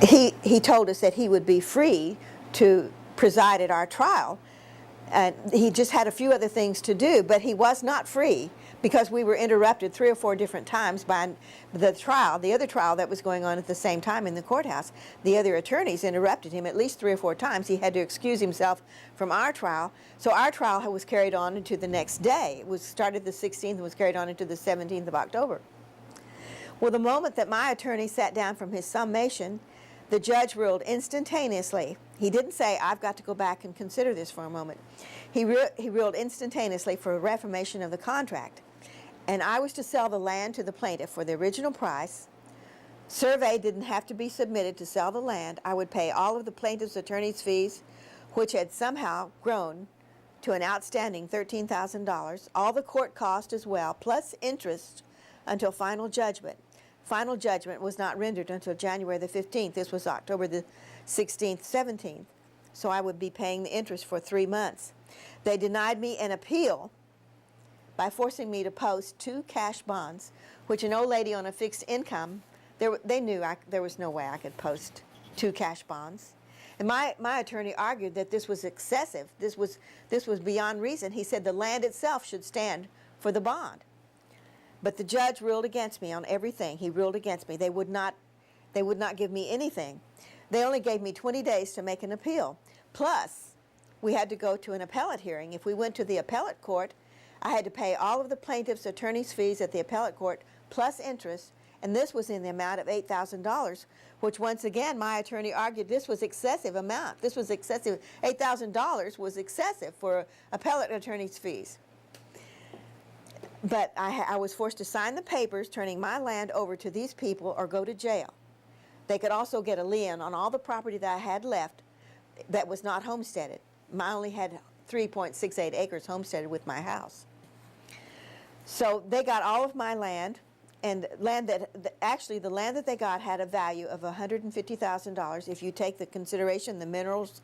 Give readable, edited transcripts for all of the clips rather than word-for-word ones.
he told us that he would be free to preside at our trial. And he just had a few other things to do, but he was not free because we were interrupted 3 or 4 different times by the other trial that was going on at the same time in the courthouse. The other attorneys interrupted him at least 3 or 4 times. He had to excuse himself from our trial. So our trial was carried on into the next day. It was started the 16th and was carried on into the 17th of October. Well, the moment that my attorney sat down from his summation, the judge ruled instantaneously. He didn't say, I've got to go back and consider this for a moment. He ruled instantaneously for a reformation of the contract. And I was to sell the land to the plaintiff for the original price. Survey didn't have to be submitted to sell the land. I would pay all of the plaintiff's attorney's fees, which had somehow grown to an outstanding $13,000, all the court cost as well, plus interest until final judgment. Final judgment was not rendered until January the 15th. This was October the 16th, 17th. So I would be paying the interest for 3 months. They denied me an appeal by forcing me to post 2 cash bonds, which an old lady on a fixed income, they knew there was no way I could post 2 cash bonds. And my attorney argued that this was excessive. This was beyond reason. He said the land itself should stand for the bond. But the judge ruled against me on everything. He ruled against me. They would not give me anything. They only gave me 20 days to make an appeal. Plus, we had to go to an appellate hearing. If we went to the appellate court, I had to pay all of the plaintiff's attorney's fees at the appellate court plus interest, and this was in the amount of $8,000, which once again my attorney argued this was excessive amount. This was excessive. $8,000 was excessive for appellate attorney's fees. But I was forced to sign the papers turning my land over to these people or go to jail. They could also get a lien on all the property that I had left that was not homesteaded. I only had 3.68 acres homesteaded with my house. So they got all of my land, and land that actually the land that they got had a value of $150,000 if you take the consideration, the minerals,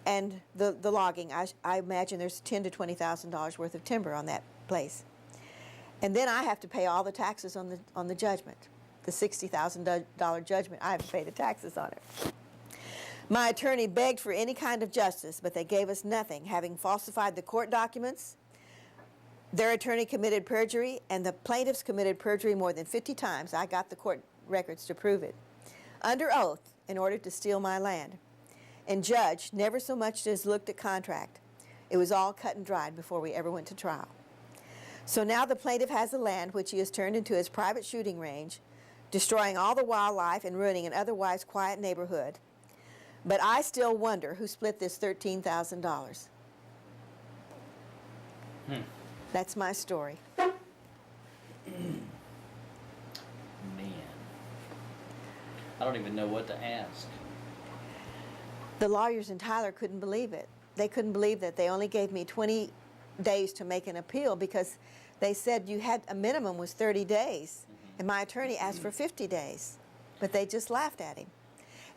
and the logging. I imagine there's $10,000 to $20,000 worth of timber on that place. And then I have to pay all the taxes on the judgment, the $60,000 judgment. I have to pay the taxes on it. My attorney begged for any kind of justice, but they gave us nothing, having falsified the court documents. Their attorney committed perjury, and the plaintiffs committed perjury more than 50 times. I got the court records to prove it. Under oath, in order to steal my land. And judge never so much as looked at contract. It was all cut and dried before we ever went to trial. So now the plaintiff has the land which he has turned into his private shooting range, destroying all the wildlife and ruining an otherwise quiet neighborhood. But I still wonder who split this $13,000. That's my story. Man. I don't even know what to ask. The lawyers in Tyler couldn't believe it. They couldn't believe that they only gave me 20 days to make an appeal because they said you had a minimum was 30 days. And my attorney asked for 50 days. But they just laughed at him.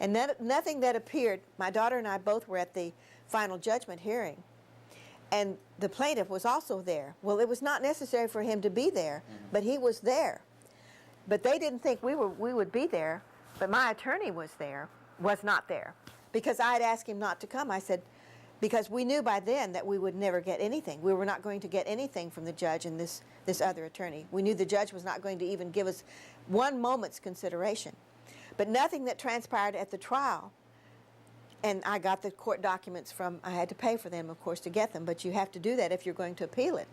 And nothing that appeared, my daughter and I both were at the final judgment hearing. And the plaintiff was also there. Well, it was not necessary for him to be there, but he was there. But they didn't think we would be there, but my attorney was not there. Because I had asked him not to come. I said, because we knew by then that we would never get anything. We were not going to get anything from the judge and this other attorney. We knew the judge was not going to even give us one moment's consideration. But nothing that transpired at the trial, and I got the court documents I had to pay for them, of course, to get them, but you have to do that if you're going to appeal it.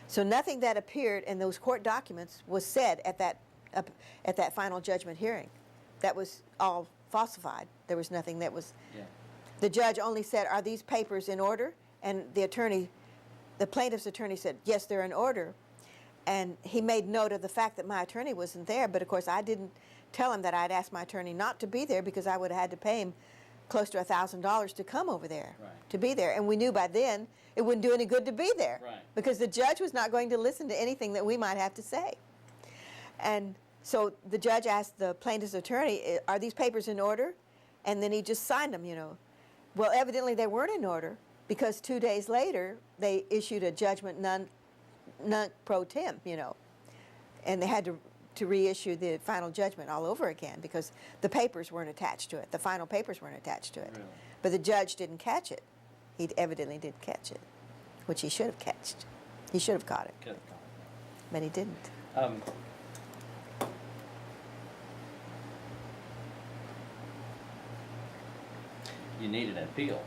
So nothing that appeared in those court documents was said at that final judgment hearing. That was all falsified. There was nothing that was... Yeah. The judge only said, are these papers in order? And the plaintiff's attorney said, yes, they're in order. And he made note of the fact that my attorney wasn't there, but of course I didn't tell him that I'd asked my attorney not to be there because I would have had to pay him close to $1,000 to come over there, to be there. And we knew by then it wouldn't do any good to be there because the judge was not going to listen to anything that we might have to say. And so the judge asked the plaintiff's attorney, are these papers in order? And then he just signed them, you know. Well, evidently they weren't in order because 2 days later they issued a judgment non pro tem, you know, and they had to reissue the final judgment all over again because the papers weren't attached to it. The final papers weren't attached to it. Really? But the judge didn't catch it. He evidently didn't catch it, which he should have catched. He should have caught it, Could have gone. but he didn't. You need an appeal,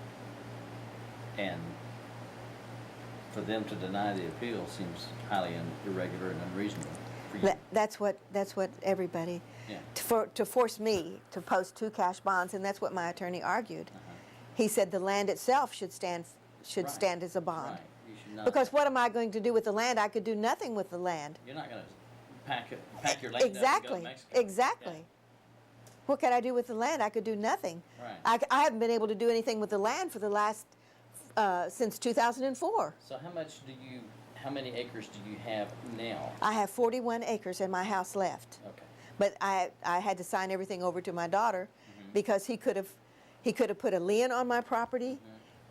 and for them to deny the appeal seems highly irregular and unreasonable for you. That's what everybody, Yeah. to force me to post 2 cash bonds, and that's what my attorney argued. Uh-huh. He said the land itself should stand Right. stand as a bond. Right. You should not. Because what am I going to do with the land? I could do nothing with the land. You're not going to pack your land up and go Exactly. to Mexico. Exactly. What could I do with the land? I could do nothing. Right. I haven't been able to do anything with the land for the last since 2004. So how many acres do you have now? I have 41 acres and my house left. Okay. But I had to sign everything over to my daughter because he could have put a lien on my property.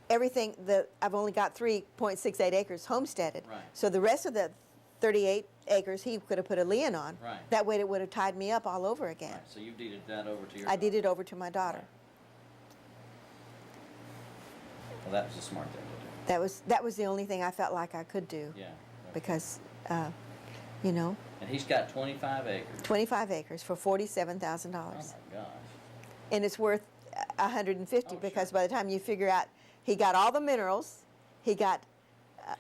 Everything I've only got 3.68 acres homesteaded. Right. So the rest of the 38 acres he could have put a lien on. Right. That way it would have tied me up all over again. Right. So you deeded that over to your I daughter. did it over to my daughter. Well, that was a smart thing to do. That was the only thing I felt like I could do. Yeah. Because, you know, And he's got 25 acres. 25 acres for $47,000. Oh my gosh. And it's worth 150 Oh, because sure. by the time you figure out he got all the minerals, he got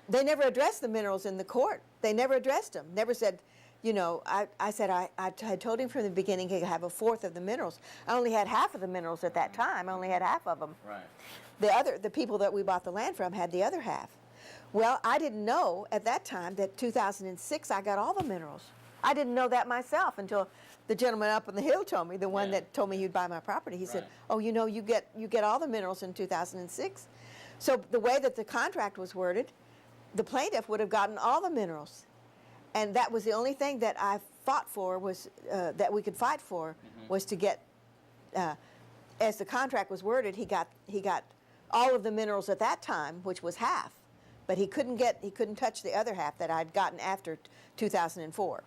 they never addressed the minerals in the court. They never addressed them. Never said, you know, I said I had told him from the beginning he could have 1/4 of the minerals. I only had half of the minerals at that time. I only had half of them. Right. The people that we bought the land from had the other half. Well, I didn't know at that time that 2006 I got all the minerals. I didn't know that myself until the gentleman up on the hill told me, the one Yeah. that told me he'd buy my property. He said, Right. "Oh, you know, you get all the minerals in 2006." So the way that the contract was worded, the plaintiff would have gotten all the minerals, and that was the only thing that I fought for was that we could fight for was to get. As the contract was worded, he got all of the minerals at that time, which was half, but he couldn't touch the other half that I'd gotten after 2004.